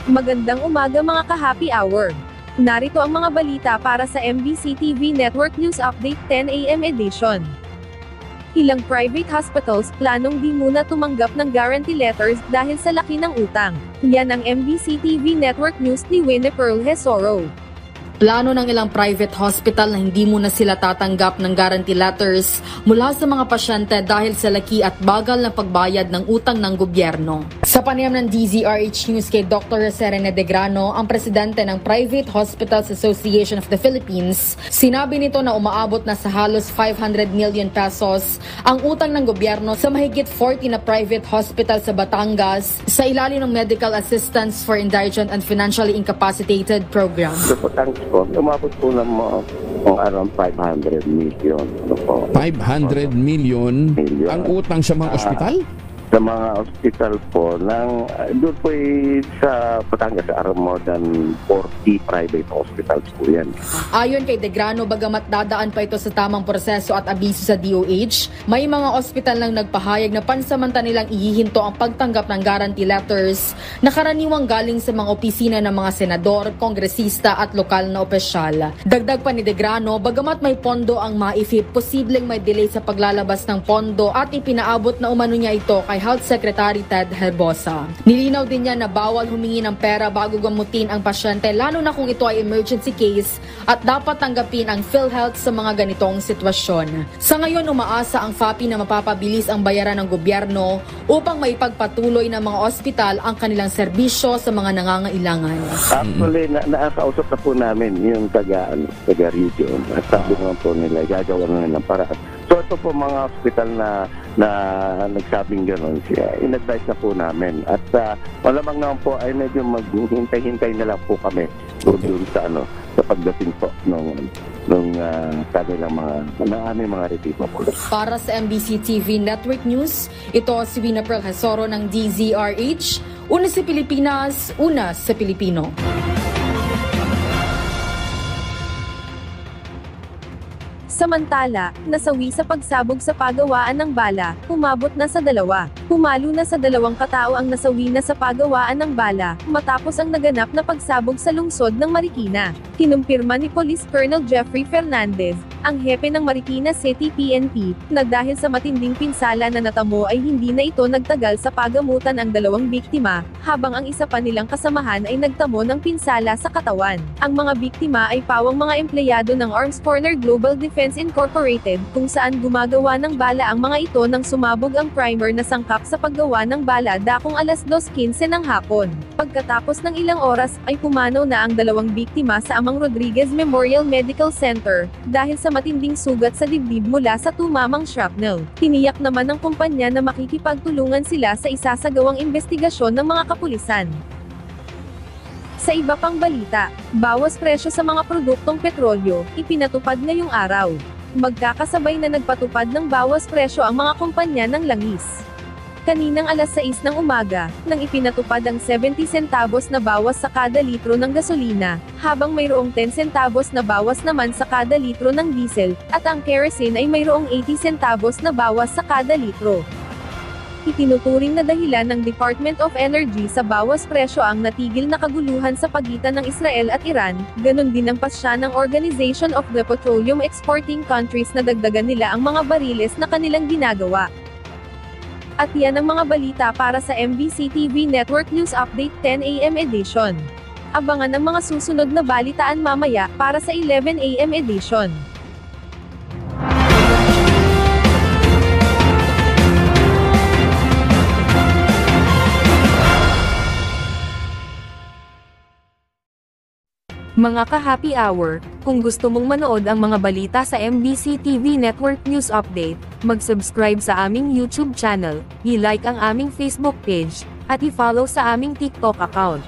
Magandang umaga mga ka-happy hour. Narito ang mga balita para sa MBC TV Network News Update 10 AM edition. Ilang private hospitals planong di muna tumanggap ng guarantee letters dahil sa laki ng utang. Yan ang MBC TV Network News ni Winnie-Pearl Hesoro. Plano ng ilang private hospital na hindi muna sila tatanggap ng guarantee letters mula sa mga pasyente dahil sa laki at bagal na pagbayad ng utang ng gobyerno. Sa panayam ng DZRH News kay Dr. Serene Degrano, ang presidente ng Private Hospitals Association of the Philippines, sinabi nito na umaabot na sa halos 500 million pesos ang utang ng gobyerno sa mahigit 40 na private hospital sa Batangas sa ilalim ng Medical Assistance for Indigent and Financially Incapacitated Program. Umabot po ng around 500 million. 500 million ang utang sa mga ospital? Sa mga ospital po, doon po sa Batangas, more than 40 private hospitals po yan. Ayon kay Degrano, bagamat dadaan pa ito sa tamang proseso at abiso sa DOH, may mga ospital lang nagpahayag na pansamantalang ihihinto ang pagtanggap ng guarantee letters na karaniwang galing sa mga opisina ng mga senador, kongresista at lokal na opisyal. Dagdag pa ni Degrano, bagamat may pondo ang MAIFIP, posibleng may delay sa paglalabas ng pondo at ipinaabot na umano niya ito kay Health Secretary Ted Herbosa. Nilinaw din niya na bawal humingi ng pera bago gamutin ang pasyente, lalo na kung ito ay emergency case at dapat tanggapin ang PhilHealth sa mga ganitong sitwasyon. Sa ngayon, umaasa ang FAPI na mapapabilis ang bayaran ng gobyerno upang maipagpatuloy ng mga ospital ang kanilang serbisyo sa mga nangangailangan. Actually, nakakausap na po namin yung taga-region at sabi naman po nila, gagawa na nilang paraan. So ito po mga hospital na nagsabing gano'n, in-advise na po namin. At malamang naman po ay medyo maghintay-hintay na lang po kami doon sa pagdating po ng kanilang aming mga retipo po. Para sa MBC TV Network News, ito si Winnie-Pearl Hesoro ng DZRH. Una sa Pilipinas, una sa Pilipino. Samantala, nasawi sa pagsabog sa pagawaan ng bala, umabot na sa 2. Pumalo na sa 2 katao ang nasawi na sa pagawaan ng bala, matapos ang naganap na pagsabog sa lungsod ng Marikina. Kinumpirma ni Police Colonel Jeffrey Fernandez, ang hepe ng Marikina City PNP, na dahil sa matinding pinsala na natamo ay hindi na ito nagtagal sa pagamutan ang 2 biktima, habang ang isa pa nilang kasamahan ay nagtamo ng pinsala sa katawan. Ang mga biktima ay pawang mga empleyado ng Arms Corner Global Defense Incorporated, kung saan gumagawa ng bala ang mga ito nang sumabog ang primer na sangkap sa paggawa ng bala dakong alas 2:15 ng hapon. Pagkatapos ng ilang oras, ay pumanaw na ang 2 biktima sa Amang Rodriguez Memorial Medical Center, dahil sa matinding sugat sa dibdib mula sa tumamang shrapnel. Tiniyak naman ng kumpanya na makikipagtulungan sila sa isasagawang investigasyon ng mga kapulisan. Sa iba pang balita, bawas presyo sa mga produktong petrolyo, ipinatupad ngayong araw. Magkakasabay na nagpatupad ng bawas presyo ang mga kumpanya ng langis. Kaninang alas 6 ng umaga, nang ipinatupad ang 70 centavos na bawas sa kada litro ng gasolina, habang mayroong 10 centavos na bawas naman sa kada litro ng diesel, at ang kerosene ay mayroong 80 centavos na bawas sa kada litro. Itinuturing na dahilan ng Department of Energy sa bawas presyo ang natigil na kaguluhan sa pagitan ng Israel at Iran, ganon din ang pasya ng Organization of the Petroleum Exporting Countries na dagdagan nila ang mga bariles na kanilang ginagawa. At yan ang mga balita para sa MBC TV Network News Update 10 AM edition. Abangan ang mga susunod na balitaan mamaya para sa 11 AM edition. Mga ka-happy hour, kung gusto mong manood ang mga balita sa MBC TV Network News Update, mag-subscribe sa aming YouTube channel, i-like ang aming Facebook page, at i-follow sa aming TikTok account.